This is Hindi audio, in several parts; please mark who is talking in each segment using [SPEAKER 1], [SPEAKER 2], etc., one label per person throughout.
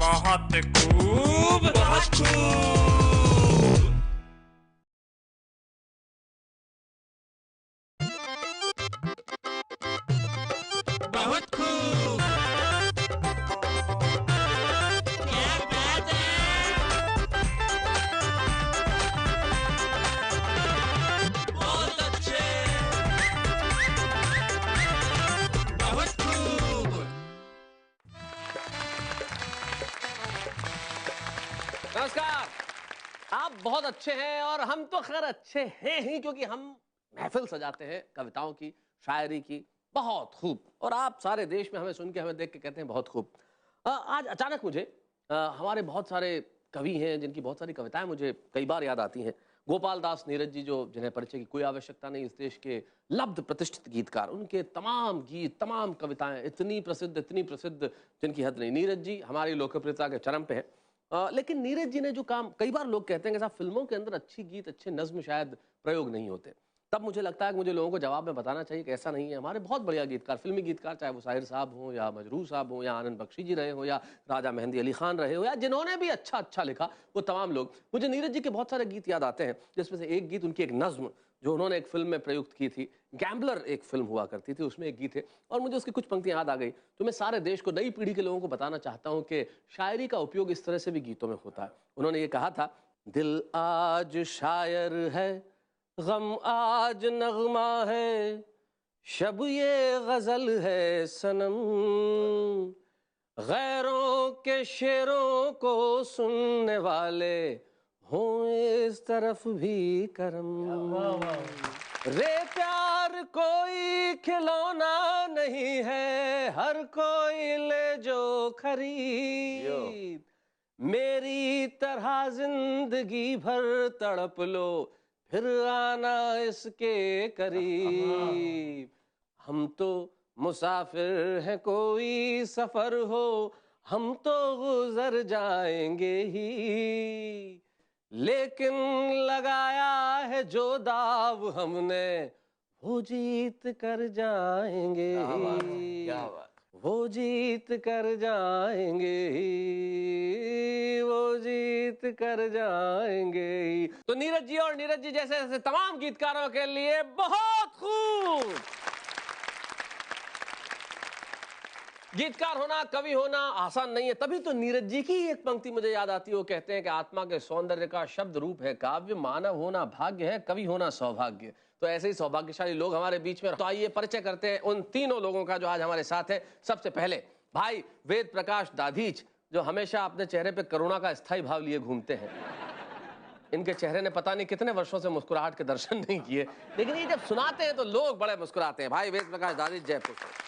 [SPEAKER 1] बहुत खूब, बहुत खूब। बहुत खूब। क्या बात है? बहुत अच्छे। बहुत खूब।
[SPEAKER 2] नमस्कार। आप बहुत अच्छे हैं और हम तो खैर अच्छे हैं ही, क्योंकि हम महफिल सजाते हैं कविताओं की, शायरी की। बहुत खूब। और आप सारे देश में हमें सुन के, हमें देख के कहते हैं बहुत खूब। आज अचानक मुझे हमारे बहुत सारे कवि हैं जिनकी बहुत सारी कविताएं मुझे कई बार याद आती हैं। गोपाल दास नीरज जी, जो जिन्हें परिचय की कोई आवश्यकता नहीं, इस देश के लब्ध प्रतिष्ठित गीतकार। उनके तमाम गीत, तमाम कविताएं इतनी प्रसिद्ध जिनकी हद नहीं। नीरज जी हमारी लोकप्रियता के चरम पे हैं। लेकिन नीरज जी ने जो काम, कई बार लोग कहते हैं कि साहब फिल्मों के अंदर अच्छी गीत, अच्छे नज्म शायद प्रयोग नहीं होते। तब मुझे लगता है कि मुझे लोगों को जवाब में बताना चाहिए कि ऐसा नहीं है। हमारे बहुत बढ़िया गीतकार, फिल्मी गीतकार, चाहे वो साहिर साहब हों या मजरूह साहब हों या आनंद बख्शी जी रहे हो या राजा मेहंदी अली खान रहे हो या जिन्होंने भी अच्छा अच्छा लिखा, वो तमाम लोग, मुझे नीरज जी के बहुत सारे गीत याद आते हैं। जिसमें से एक गीत, उनकी एक नज्म जो उन्होंने एक फिल्म में प्रयुक्त की थी, गैम्बलर एक फिल्म हुआ करती थी, उसमें एक गीत है और मुझे उसकी कुछ पंक्तियां याद आ गई। तो मैं सारे देश को, नई पीढ़ी के लोगों को बताना चाहता हूं कि शायरी का उपयोग इस तरह से भी गीतों में होता है। उन्होंने ये कहा था, दिल आज शायर है, गम आज नगमा है, शब ये गजल है सनम, गैरों के शेरों को सुनने वाले हों इस तरफ भी करम। रे प्यार कोई खिलौना नहीं है, हर कोई ले जो खरीद, मेरी तरह जिंदगी भर तड़प लो, फिर आना इसके करीब। हम तो मुसाफिर हैं, कोई सफर हो, हम तो गुजर जाएंगे ही, लेकिन लगाया है जो दाव हमने, वो जीत कर जाएंगे ही।
[SPEAKER 3] क्या बात।
[SPEAKER 2] वो जीत कर जाएंगे ही, वो जीत कर जाएंगे ही। तो नीरज जी और नीरज जी जैसे ऐसे तमाम गीतकारों के लिए बहुत खूब। गीतकार होना, कवि होना आसान नहीं है। तभी तो नीरज जी की एक पंक्ति मुझे याद आती है। वो कहते हैं कि आत्मा के सौंदर्य का शब्द रूप है काव्य, मानव होना भाग्य है, कवि होना सौभाग्य। तो ऐसे ही सौभाग्यशाली लोग हमारे बीच में। तो आइए परिचय करते हैं उन तीनों लोगों का जो आज हमारे साथ है। सबसे पहले भाई वेद प्रकाश दाधीच, जो हमेशा अपने चेहरे पे करुणा का स्थायी भाव लिए घूमते हैं। इनके चेहरे ने पता नहीं कितने वर्षों से मुस्कुराहट के दर्शन नहीं किए, लेकिन ये जब सुनाते हैं तो लोग बड़े मुस्कुराते हैं। भाई वेद प्रकाश दाधीच, जयपुर से।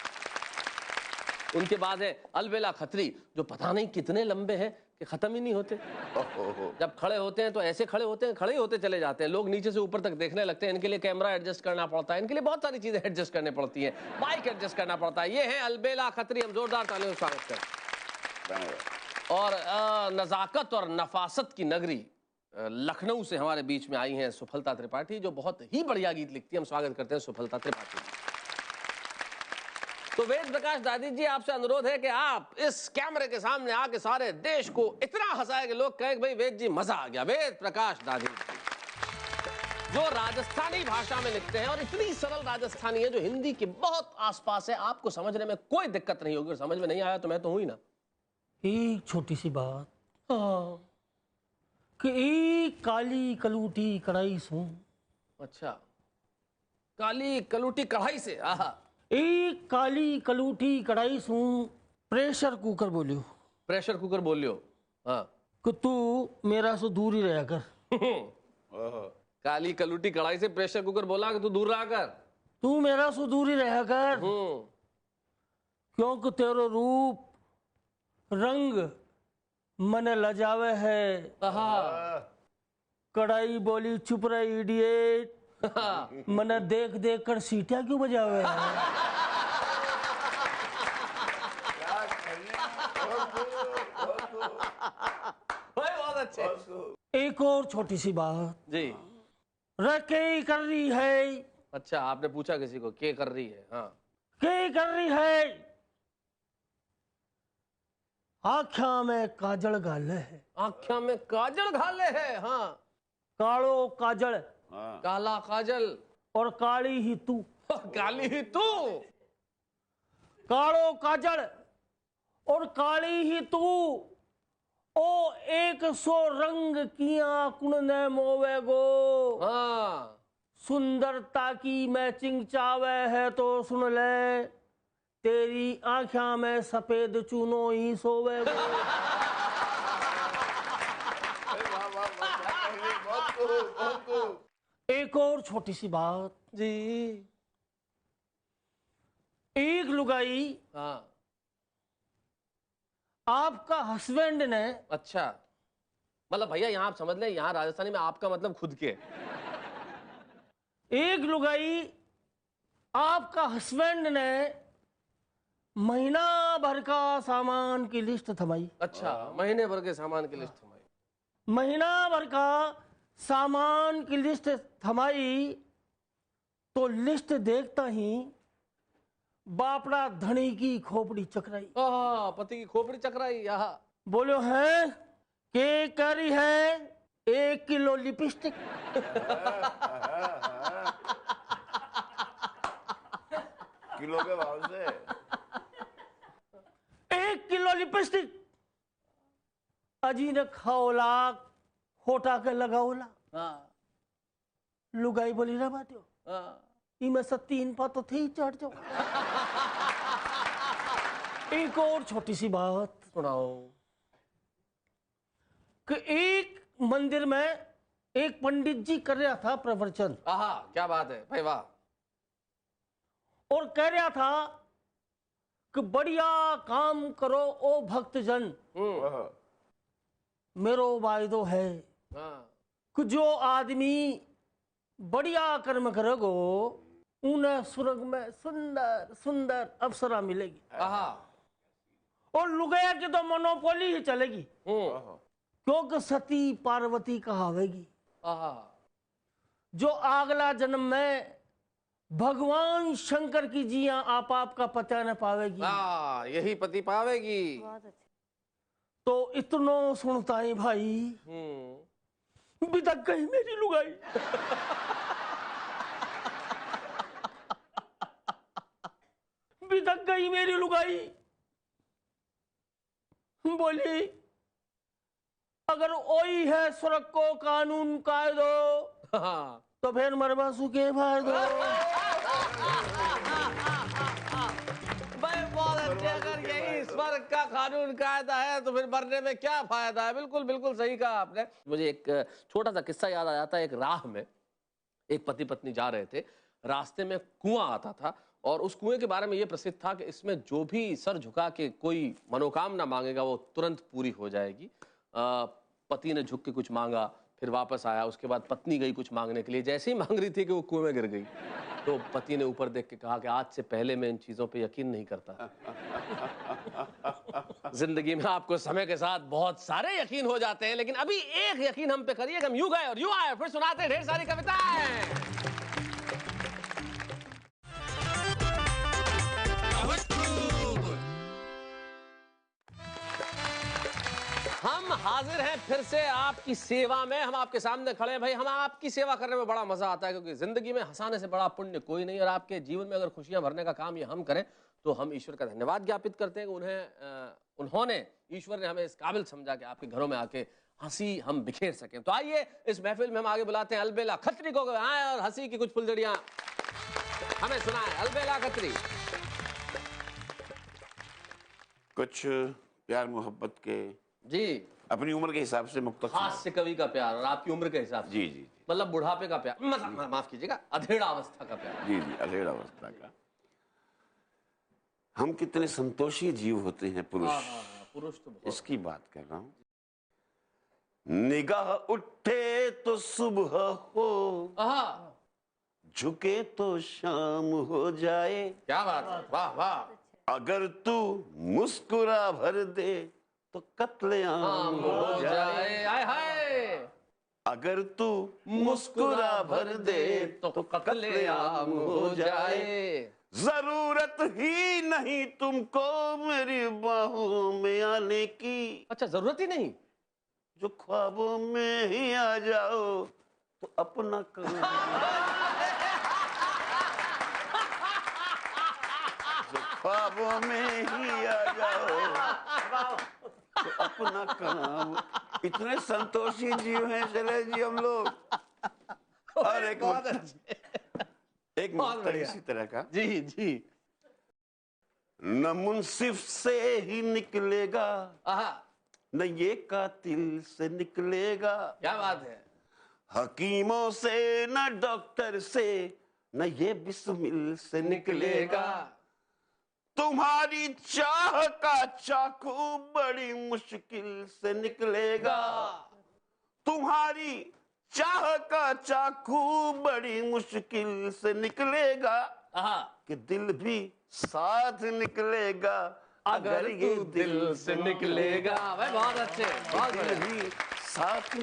[SPEAKER 2] उनके बाद है अलबेला खत्री, जो पता नहीं कितने लंबे हैं कि खत्म ही नहीं होते। जब खड़े होते हैं तो ऐसे खड़े होते हैं, खड़े ही होते चले जाते हैं, लोग नीचे से ऊपर तक देखने लगते हैं। इनके लिए कैमरा एडजस्ट करना पड़ता है, इनके लिए बहुत सारी चीजें एडजस्ट करनी पड़ती हैं, माइक एडजस्ट करना पड़ता है। ये है अलबेला खत्री, हम जोरदार तालियों से स्वागत करें। और नजाकत और नफासत की नगरी लखनऊ से हमारे बीच में आई हैं सुफलता त्रिपाठी, जो बहुत ही बढ़िया गीत लिखती है। हम स्वागत करते हैं सुफलता त्रिपाठी। तो वेद प्रकाश दाधीच जी, आपसे अनुरोध है कि आप इस कैमरे के सामने आके सारे देश को इतना हंसाए कि लोग कहें भाई वेद जी मजा आ गया। वेद प्रकाश दाधीच जी, जो राजस्थानी भाषा में लिखते हैं और इतनी सरल राजस्थानी है जो हिंदी के बहुत आसपास है, आपको समझने में कोई दिक्कत नहीं होगी। और समझ में नहीं आया तो मैं तो हूं ही ना।
[SPEAKER 4] एक छोटी सी बात
[SPEAKER 2] हाँ।
[SPEAKER 4] कि एक काली कलूटी कढ़ाई सूं,
[SPEAKER 2] अच्छा, काली कलूटी कढ़ाई से। आहा।
[SPEAKER 4] एक काली कलूटी कढ़ाई सूं, प्रेशर कुकर बोलियो।
[SPEAKER 2] प्रेशर कुकर बोलियो। हाँ।
[SPEAKER 4] कि तू मेरा से दूर ही रहा कर।
[SPEAKER 2] काली कलूटी कढ़ाई से प्रेशर कुकर बोला कि तू दूर रहा कर।
[SPEAKER 4] तू मेरा से दूर ही रहा कर, क्योंकि तेरो रूप रंग मन लजावे है। कढ़ाई बोली चुप रही इडियट, मने देख देख कर सीटियां क्यों बजावे है।
[SPEAKER 2] बहुत अच्छे।
[SPEAKER 4] एक और छोटी सी बात
[SPEAKER 2] जी।
[SPEAKER 4] रके कर रही है।
[SPEAKER 2] अच्छा, आपने पूछा किसी को क्या कर रही है? हाँ,
[SPEAKER 4] क्या कर रही है? आख्या में काजल गाले है,
[SPEAKER 2] आँख्या में काजल घाले है। हाँ,
[SPEAKER 4] कालो काजल
[SPEAKER 2] काला काजल
[SPEAKER 4] और काली ही तू।
[SPEAKER 2] काली ही तू।
[SPEAKER 4] कालो काजल और काली ही तू, ओ 100 रंग किया कुण ने मोवे गो।
[SPEAKER 2] हाँ,
[SPEAKER 4] सुंदरता की मैचिंग चावे है तो सुन ले, तेरी आँख्या में सफेद चूनो ही सोवे गो। एक और छोटी सी बात
[SPEAKER 2] जी।
[SPEAKER 4] एक लुगाई
[SPEAKER 2] हाँ,
[SPEAKER 4] आपका हस्बैंड ने,
[SPEAKER 2] अच्छा, मतलब भैया यहाँ आप समझ लें, यहाँ राजस्थानी में आपका मतलब खुद के।
[SPEAKER 4] एक लुगाई आपका हस्बैंड ने महीना भर का सामान की लिस्ट थमाई।
[SPEAKER 2] अच्छा, महीने भर के सामान की लिस्ट हमारी।
[SPEAKER 4] महीना भर का सामान की लिस्ट थमाई तो लिस्ट देखता ही बापड़ा धनी की खोपड़ी चकराई।
[SPEAKER 2] पति की खोपड़ी चकराई। यहाँ
[SPEAKER 4] बोलो है के करी है 1 किलो लिपस्टिक।
[SPEAKER 3] किलो के भाव से
[SPEAKER 4] 1 किलो लिपस्टिक अजी ने खाओला होटा के लगाओला।
[SPEAKER 2] हाँ,
[SPEAKER 4] लुगाई बोली ना बाटियो,
[SPEAKER 2] हाँ,
[SPEAKER 4] इनमें से 3 पा तो थी चढ़ जाओ। एक और छोटी सी बात
[SPEAKER 2] सुनाओ।
[SPEAKER 4] कि एक मंदिर में एक पंडित जी कर रहा था प्रवचन,
[SPEAKER 2] आहा, क्या बात है भाई, वाह।
[SPEAKER 4] और कह रहा था कि बढ़िया काम करो ओ भक्तजन, मेरो वायदो है
[SPEAKER 2] हाँ,
[SPEAKER 4] कि जो आदमी बढ़िया कर्म करेगो उन्हें स्वर्ग में सुंदर सुंदर अप्सरा मिलेगी।
[SPEAKER 2] आहा,
[SPEAKER 4] और लुगैया की तो मोनोपोली ही चलेगी, क्योंकि सती पार्वती कहावेगी
[SPEAKER 2] आहा,
[SPEAKER 4] जो अगला जन्म में भगवान शंकर की जिया आप आपका पता न पावेगी।
[SPEAKER 2] हाँ, यही पति पावेगी।
[SPEAKER 4] तो इतनो सुनता है भाई, बिदक गई मेरी लुगाई। बिदक गई मेरी लुगाई। बोली अगर वही है स्वर्ग को कानून कायदो
[SPEAKER 2] हाँ,
[SPEAKER 4] तो फिर मरबा सुखे भार दो।
[SPEAKER 2] भाई बहुत अच्छे। अगर यही स्वर्ग का कानून कायदा है तो फिर मरने में क्या फायदा है। बिल्कुल बिल्कुल सही कहा आपने। मुझे एक छोटा सा किस्सा याद आ जाता है। एक राह में एक पति पत्नी जा रहे थे, रास्ते में कुआं आता था और उस कुएं के बारे में ये प्रसिद्ध था कि इसमें जो भी सर झुका के कोई मनोकामना मांगेगा वो तुरंत पूरी हो जाएगी। पति ने झुक के कुछ मांगा, फिर वापस आया, उसके बाद पत्नी गई कुछ मांगने के लिए, जैसे ही मांग रही थी कि वो कुएं में गिर गई। तो पति ने ऊपर देख के कहा कि आज से पहले मैं इन चीजों पे यकीन नहीं करता। जिंदगी में आपको समय के साथ बहुत सारे यकीन हो जाते हैं, लेकिन अभी एक यकीन हम पे करिए कि हम यूं गए और यूं आए, फिर सुनाते हैं ढेर सारी कविताएं।
[SPEAKER 1] बहुत खूब।
[SPEAKER 2] हम हाजिर हैं फिर से आपकी सेवा में। हम आपके सामने खड़े हैं भाई। हम आपकी सेवा करने में बड़ा मजा आता है, क्योंकि जिंदगी में हंसाने से बड़ा पुण्य कोई नहीं। और आपके जीवन में अगर खुशियां भरने का काम ये हम करें तो हम ईश्वर का धन्यवाद ज्ञापित करते हैं कि उन्होंने ईश्वर ने हमें इस काबिल समझा कि आपके घरों में आके हंसी हम बिखेर सकें। तो आइए इस महफिल में हम आगे बुलाते हैं अलबेला खत्री को, आए और हंसी की कुछ फुलझड़ियां हमें सुनाएं। अलबेला खत्री।
[SPEAKER 3] कुछ प्यार मोहब्बत के
[SPEAKER 2] जी,
[SPEAKER 3] अपनी उम्र के हिसाब से मुक्तक
[SPEAKER 2] हास्य कवि का प्यार और आपकी उम्र के हिसाब से।
[SPEAKER 3] जी जी
[SPEAKER 2] मतलब बुढ़ापे का प्यार, माफ कीजिएगा, अधेड़ा अवस्था का प्यार।
[SPEAKER 3] जी जी अधेड़ अवस्था का। हम कितने संतोषी जीव होते हैं पुरुष,
[SPEAKER 2] पुरुष तो बहुत।
[SPEAKER 3] इसकी बात कर रहा हूं। निगाह उठे तो सुबह हो,
[SPEAKER 2] आहा,
[SPEAKER 3] झुके तो शाम हो जाए।
[SPEAKER 2] क्या बात है, वाह वाह।
[SPEAKER 3] अगर तू मुस्कुरा भर दे तो कत्लेआम हो जाए।
[SPEAKER 2] आय हाय।
[SPEAKER 3] अगर तू मुस्कुरा भर दे तो कत्लेआम हो जाए। जरूरत ही नहीं तुमको मेरी बाहों में आने की,
[SPEAKER 2] अच्छा, जरूरत ही नहीं।
[SPEAKER 3] जो ख्वाबों में ही आ जाओ तो अपना काम, जो ख्वाबों में ही आ जाओ तो अपना काम। इतने संतोषी जीव हैं शैलेश जी हम लोग। और एक
[SPEAKER 2] बहुत अच्छे।
[SPEAKER 3] एक
[SPEAKER 2] बहुत
[SPEAKER 3] मकता
[SPEAKER 2] बढ़िया।
[SPEAKER 3] इसी तरह का,
[SPEAKER 2] जी जी।
[SPEAKER 3] न मुंसिफ से ही निकलेगा,
[SPEAKER 2] आहा,
[SPEAKER 3] न ये कातिल से निकलेगा,
[SPEAKER 2] क्या बात है।
[SPEAKER 3] हकीमों से न डॉक्टर से, न ये बिस्मिल से निकलेगा। तुम्हारी चाह का चाकू बड़ी मुश्किल से निकलेगा, तुम्हारी चाह का चाकू बड़ी मुश्किल से निकलेगा,
[SPEAKER 2] आहा,
[SPEAKER 3] कि दिल भी साथ निकलेगा
[SPEAKER 2] अगर
[SPEAKER 3] ये
[SPEAKER 2] तू दिल से निकलेगा। भाई बहुत अच्छे, बहुत
[SPEAKER 3] दिल
[SPEAKER 2] बढ़िया,
[SPEAKER 3] भी साथ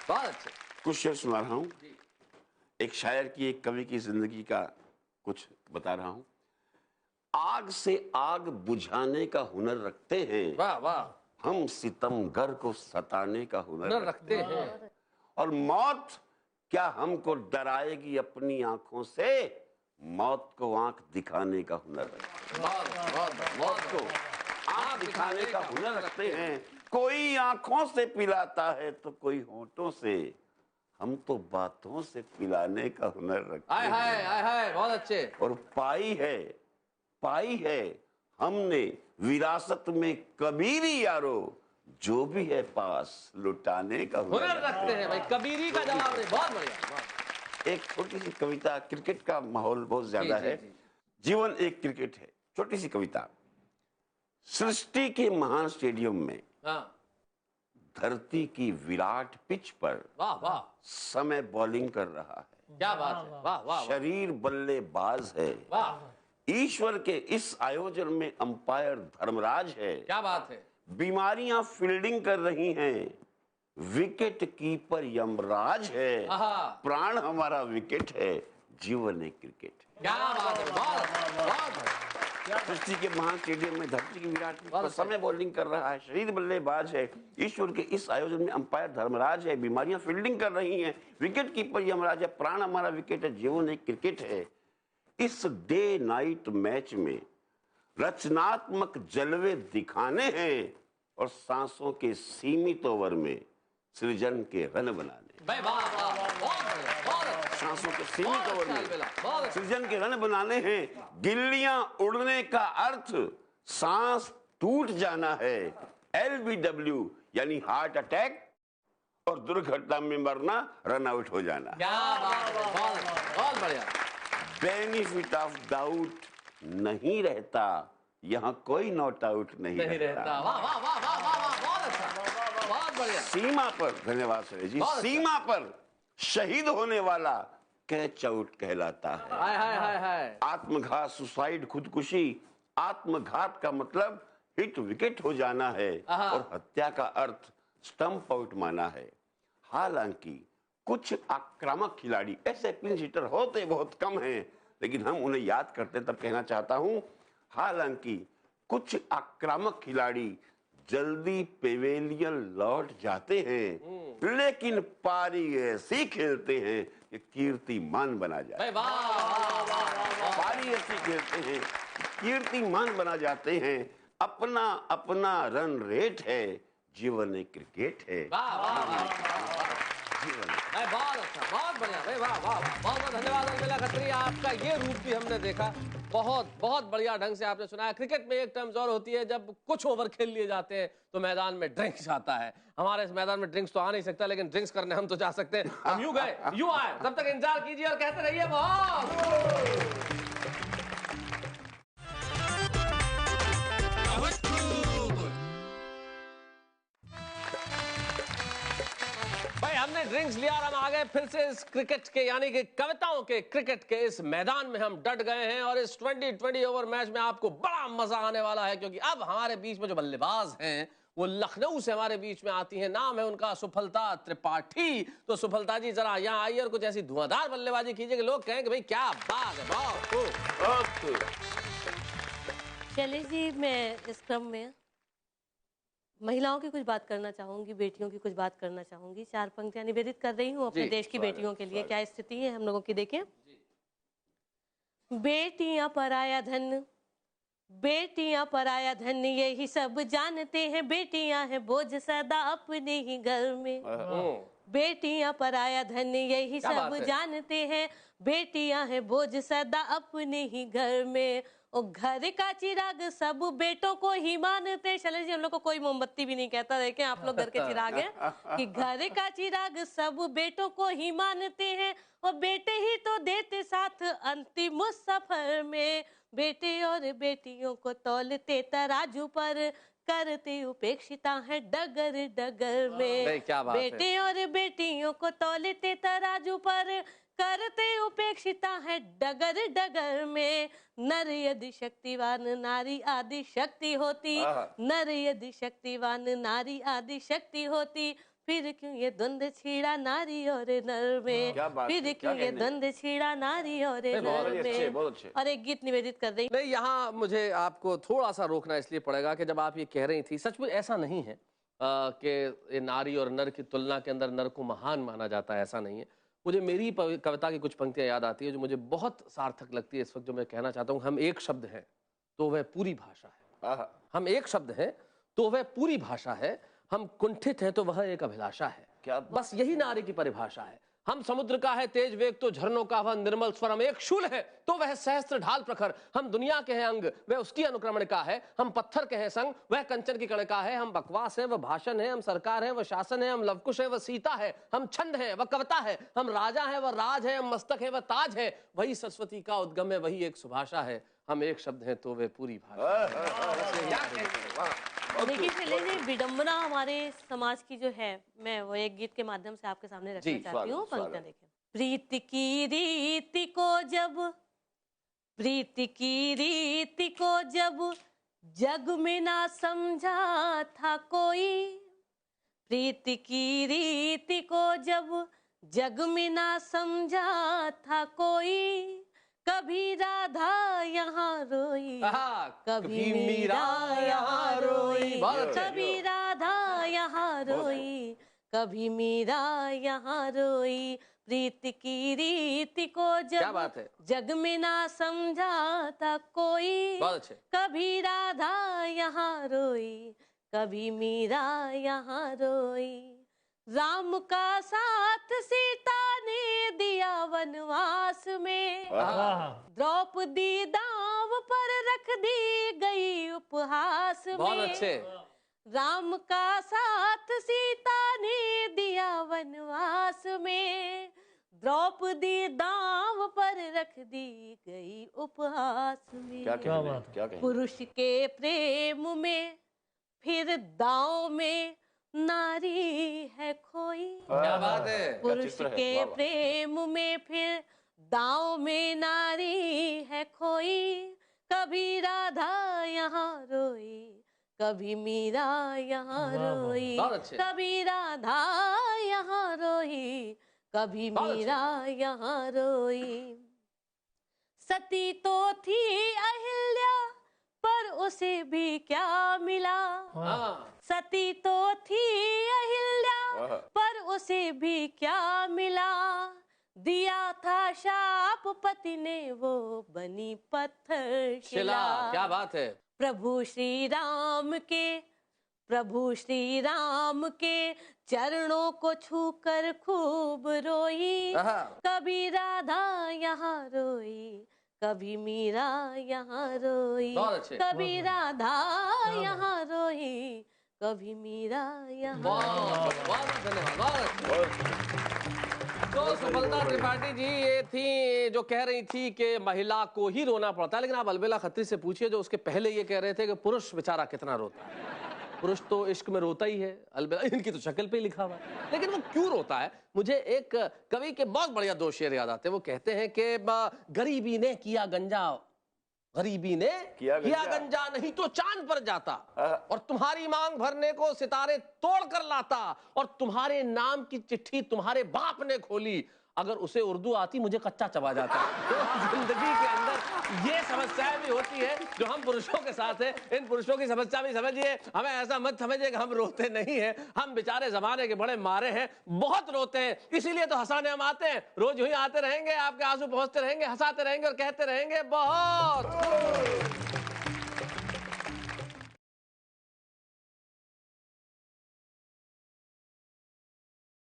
[SPEAKER 2] बहुत अच्छे।
[SPEAKER 3] कुछ शेर सुना रहा हूँ। एक शायर की, एक कवि की जिंदगी का कुछ बता रहा हूँ। आग से आग बुझाने का हुनर रखते हैं,
[SPEAKER 2] वाह वाह।
[SPEAKER 3] हम सितमगर को सताने का हुनर
[SPEAKER 2] हुनर रखते हैं।
[SPEAKER 3] और मौत क्या हमको डराएगी अपनी आंखों से, मौत को आंख दिखाने का हुनर रखते हैं। मौत को आंख दिखाने का हुनर रखते हैं। कोई आंखों से पिलाता है तो कोई होठों से, हम तो बातों से पिलाने का हुनर रखते
[SPEAKER 2] हाय
[SPEAKER 3] हैं।
[SPEAKER 2] हाय हाय हाय, बहुत अच्छे।
[SPEAKER 3] और पाई है हमने विरासत में कबीरी यारो, जो भी है पास लुटाने का हुनर
[SPEAKER 2] हुनर रखते हैं। भाई कबीरी का जवाब नहीं, बहुत बढ़िया, बहुत।
[SPEAKER 3] एक छोटी सी कविता, क्रिकेट का माहौल बहुत ज्यादा
[SPEAKER 2] जी,
[SPEAKER 3] है।
[SPEAKER 2] जी, जी।
[SPEAKER 3] जीवन एक क्रिकेट है। छोटी सी कविता। सृष्टि के महान स्टेडियम में,
[SPEAKER 2] हाँ,
[SPEAKER 3] धरती की विराट पिच पर
[SPEAKER 2] वाह वाह,
[SPEAKER 3] समय बॉलिंग कर रहा है,
[SPEAKER 2] क्या बात है, वाह वाह
[SPEAKER 3] शरीर बल्लेबाज है,
[SPEAKER 2] वाह,
[SPEAKER 3] ईश्वर के इस आयोजन में अंपायर धर्मराज है,
[SPEAKER 2] क्या बात है।
[SPEAKER 3] बीमारियां फील्डिंग कर रही हैं, विकेट कीपर यमराज है,
[SPEAKER 2] आहा,
[SPEAKER 3] प्राण हमारा विकेट है, जीवन एक क्रिकेट है।
[SPEAKER 2] क्या बात है, बहुत।
[SPEAKER 3] सृष्टि के महान स्टेडियम में धरती की विराट पिच पर
[SPEAKER 2] बहुत
[SPEAKER 3] समय बॉलिंग कर रहा है, शरीर बल्लेबाज है, ईश्वर के इस आयोजन में अंपायर धर्मराज है, बीमारियां फील्डिंग कर रही हैं, विकेट कीपर यमराज है, प्राण हमारा विकेट है, जीवन एक क्रिकेट है। इस डे नाइट मैच में रचनात्मक जलवे दिखाने हैं और सांसों के सीमित ओवर में सृजन के रन बनाने।
[SPEAKER 2] भाई वाह वाह, बहुत बढ़िया, बहुत अच्छा,
[SPEAKER 3] सांसों के सीमित
[SPEAKER 2] बहुत
[SPEAKER 3] ओवर
[SPEAKER 2] अच्छा
[SPEAKER 3] में
[SPEAKER 2] अलबेला, बहुत अच्छा।
[SPEAKER 3] सृजन के रन बनाने हैं। गिल्लियां उड़ने का अर्थ सांस टूट जाना है, LBW यानी हार्ट अटैक और दुर्घटना में मरना, रन आउट हो जाना।
[SPEAKER 2] क्या बात है, बहुत अच्छा, बहुत बढ़िया।
[SPEAKER 3] बेनिफिट ऑफ डाउट नहीं रहता, यहाँ कोई नॉट आउट नहीं रहता।
[SPEAKER 2] वाह वाह वाह वाह वाह वाह, बहुत अच्छा, बहुत बढ़िया।
[SPEAKER 3] सीमा पर, धन्यवाद सर जी,
[SPEAKER 2] बहुत अच्छा।
[SPEAKER 3] सीमा पर शहीद होने वाला कैच आउट कहलाता है।
[SPEAKER 2] हाय हाय हाय हाय,
[SPEAKER 3] आत्मघात, सुसाइड, खुदकुशी, आत्मघात का मतलब हिट विकेट हो जाना है
[SPEAKER 2] आहा।
[SPEAKER 3] और हत्या का अर्थ स्टंप आउट माना है। हालांकि कुछ आक्रामक खिलाड़ी, ऐसे पिंच हिटर होते बहुत कम हैं, लेकिन हम उन्हें याद करते तब कहना चाहता हूं, हालांकि कुछ आक्रामक खिलाड़ी जल्दी पेवेलियन लौट जाते हैं, लेकिन पारी ऐसी खेलते हैं कि कीर्तिमान बना जाए।
[SPEAKER 2] भाई वाह वाह वाह वाह,
[SPEAKER 3] पारी ऐसी खेलते हैं, कीर्तिमान बना जाते हैं। अपना अपना रन रेट है, जीवन एक क्रिकेट है।
[SPEAKER 2] वाह वाह वाह,
[SPEAKER 3] जीवन
[SPEAKER 2] भाई बहुत अच्छा, बहुत बढ़िया। भाई वाह वाह, बहुत बहुत धन्यवाद अलबेला खत्री, आपका ये रूप भी हमने देखा। बहुत बहुत बढ़िया ढंग से आपने सुनाया। क्रिकेट में एक टर्म्स और होती है, जब कुछ ओवर खेल लिए जाते हैं तो मैदान में ड्रिंक्स आता है। हमारे इस मैदान में ड्रिंक्स तो आ नहीं सकता, लेकिन ड्रिंक्स करने हम तो जा सकते हैं। हम यूं गए, यूं आए, तब तक इंतजार कीजिए और कहते रहिए बहुत।
[SPEAKER 1] दावत खूब।
[SPEAKER 2] भाई हमने ड्रिंक्स लिया और हम आ गए फिर से इस क्रिकेट के, यानी कि कविताओं के क्रिकेट के इस मैदान में हम डट गए हैं। और इस 20-20 ओवर मैच में आपको बड़ा मजा आने वाला है, क्योंकि अब हमारे बीच में जो बल्लेबाज हैं वो लखनऊ से हमारे बीच में आती हैं। नाम है उनका सुफलता त्रिपाठी। तो सुफलता जी जरा यहाँ आइए और कुछ ऐसी धुआंधार बल्लेबाजी कीजिए कि लोग कहें कि भाई क्या बात है। बहुत खूब।
[SPEAKER 5] शैलेश जी, मैं इस क्रम में महिलाओं की कुछ बात करना चाहूंगी, बेटियों की कुछ बात करना चाहूंगी। 4 पंक्तियां निवेदित कर रही हूँ अपने
[SPEAKER 2] जी,
[SPEAKER 5] देश की बेटियों के लिए। क्या स्थिति है हम लोगों की, देखें। बेटियां पराया धन, बेटियां पराया धन, यही सब जानते हैं। बेटियां हैं बोझ सदा अपने ही घर में। बेटियां पराया धन, यही
[SPEAKER 2] क्या बात
[SPEAKER 5] सब
[SPEAKER 2] है?
[SPEAKER 5] जानते हैं। बेटियां हैं बोझ सदा अपने ही घर में। और घर का चिराग सब बेटों को ही मानते। शैलेश जी, हम लोग को कोई मोमबत्ती भी नहीं कहता। देखें आप लोग घर के चिराग हैं कि घर का चिराग सब बेटों को ही मानते हैं। और बेटे ही तो देते साथ अंतिम सफर में। बेटे और बेटियों को तौलते तराजू पर, करते उपेक्षिता है डगर डगर में।
[SPEAKER 2] नहीं, क्या बात है।
[SPEAKER 5] बेटे और बेटियों को तौलते तराजू पर, करते उपेक्षिता है डगर डगर में। नर यदि शक्तिवान नारी आदि शक्ति होती, नर यदि शक्तिवान नारी आदि शक्ति होती, फिर क्यों ये द्वंद्व छिड़ा नारी और नर में।
[SPEAKER 3] क्या बात है,
[SPEAKER 5] फिर
[SPEAKER 3] क्या
[SPEAKER 5] क्यों ये
[SPEAKER 3] कहने?
[SPEAKER 5] द्वंद्व छिड़ा नारी और
[SPEAKER 2] बहुत
[SPEAKER 5] नर
[SPEAKER 3] अच्छे,
[SPEAKER 5] में।
[SPEAKER 3] बहुत अच्छे।
[SPEAKER 5] और एक गीत निवेदित कर रही।
[SPEAKER 2] नहीं, यहाँ मुझे आपको थोड़ा सा रोकना इसलिए पड़ेगा कि जब आप ये कह रही थी, सचमुच ऐसा नहीं है कि ये नारी और नर की तुलना के अंदर नर को महान माना जाता है, ऐसा नहीं है। मुझे मेरी कविता की कुछ पंक्तियां याद आती है जो मुझे बहुत सार्थक लगती है इस वक्त। जो मैं कहना चाहता हूँ, हम एक शब्द हैं तो वह पूरी भाषा है। हम एक शब्द हैं तो वह पूरी भाषा है। हम कुंठित हैं तो वह एक अभिलाषा है।
[SPEAKER 3] क्या
[SPEAKER 2] बस यही नारी की परिभाषा है। हम समुद्र का है तेज वेग तो झरनों का वह निर्मल स्वर। हम एक शूल है तो वह सहस्त्र ढाल प्रखर। हम दुनिया के हैं अंग, वह उसकी अनुक्रमण का है। हम पत्थर के हैं संग, वह कंचन की कणिका है। हम बकवास है वह भाषण है। हम सरकार है वह शासन है। हम लवकुश है वह सीता है। हम छंद है वह कविता है। हम राजा है वह राज है। हम मस्तक है वह ताज है। वही सरस्वती का उद्गम है, वही एक सुभाषा है। हम एक शब्द हैं तो वह पूरी भाषा।
[SPEAKER 5] देखिए शैलेश जी, विडंबना हमारे समाज की जो है, मैं वो एक गीत के माध्यम से आपके सामने रखना
[SPEAKER 2] जी,
[SPEAKER 5] चाहती हूँ।
[SPEAKER 3] स्वागत।
[SPEAKER 5] पंक्तियां देखें। प्रीति की रीति को जब, प्रीति की रीति को जब जग में ना समझा था कोई। प्रीति की रीति को जब जग में ना समझा था कोई। कभी राधा यहाँ रोई, कभी मीरा यहाँ रोई।
[SPEAKER 2] बहुत अच्छे।
[SPEAKER 5] कभी राधा यहाँ रोई, कभी मीरा यहाँ रोई। प्रीति की रीति को
[SPEAKER 2] क्या
[SPEAKER 5] जब
[SPEAKER 2] बात है।
[SPEAKER 5] जग में ना समझा था कोई।
[SPEAKER 2] बहुत अच्छे।
[SPEAKER 5] कभी राधा यहाँ रोई, कभी मीरा यहाँ रोई। राम का साथ सीता ने दिया वनवास में। द्रौपदी दांव पर रख दी गई उपहास में।
[SPEAKER 2] बहुत अच्छे।
[SPEAKER 5] राम का साथ सीता ने दिया वनवास में। द्रौपदी दांव पर रख दी गई उपहास में।
[SPEAKER 3] क्या कहने? क्या कहने?
[SPEAKER 5] पुरुष के प्रेम में फिर दांव में नारी है खोई।
[SPEAKER 2] क्या बात है।
[SPEAKER 5] पुरुष
[SPEAKER 3] चित्र है,
[SPEAKER 5] के
[SPEAKER 3] वाह, वाह।
[SPEAKER 5] प्रेम में फिर दांव में नारी है खोई। कभी राधा यहाँ रोई, कभी मीरा यहाँ रोई।
[SPEAKER 2] बहुत अच्छे।
[SPEAKER 5] कभी राधा यहाँ रोई, कभी
[SPEAKER 2] बहुत अच्छे।
[SPEAKER 5] मीरा यहाँ रोई। सती तो थी अहिल्या, पर उसे भी क्या मिला। सती तो थी अहिल्या, पर उसे भी क्या मिला। दिया था शाप पति ने, वो बनी पत्थर
[SPEAKER 2] शिला।
[SPEAKER 5] शिला।
[SPEAKER 2] क्या बात है।
[SPEAKER 5] प्रभु श्री राम के, प्रभु श्री राम के चरणों को छूकर खूब रोई। कभी राधा यहाँ रोई, कभी मीरा यहाँ रोई।
[SPEAKER 2] बहुत अच्छे।
[SPEAKER 5] कभी राधा यहाँ रोई, कभी मीरा यहाँ।
[SPEAKER 2] बहुत बहुत धन्यवाद। बहुत तो सुफलता त्रिपाठी जी ये थी जो कह रही थी कि महिला को ही रोना पड़ता है। लेकिन आप अलबेला खत्री से पूछिए जो उसके पहले ये कह रहे थे कि पुरुष बेचारा कितना रोता है। पुरुष तो इश्क में रोता ही है। अलबेला इनकी तो शक्ल पे ही लिखा हुआ है। लेकिन वो क्यों रोता है? मुझे एक कवि के बहुत बढ़िया 2 शेर याद आते हैं। वो कहते हैं कि गरीबी ने किया गंजा गरीबी ने
[SPEAKER 3] किया
[SPEAKER 2] गंजा नहीं तो चांद पर जाता, और तुम्हारी मांग भरने को सितारे तोड़ कर लाता, और तुम्हारे नाम की चिट्ठी तुम्हारे बाप ने खोली, अगर उसे उर्दू आती मुझे कच्चा चबा जाता। तो जिंदगी के अंदर ये समस्याएं भी होती है जो हम पुरुषों के साथ है। इन पुरुषों की समस्या भी समझिए, हमें ऐसा मत समझिए कि हम रोते नहीं हैं, हम बेचारे जमाने के बड़े मारे हैं, बहुत रोते हैं, इसीलिए तो हंसाने हम आते हैं। रोज यूं ही आते रहेंगे, आपके आंसू पहुंचते रहेंगे, हंसाते रहेंगे और कहते रहेंगे बहुत।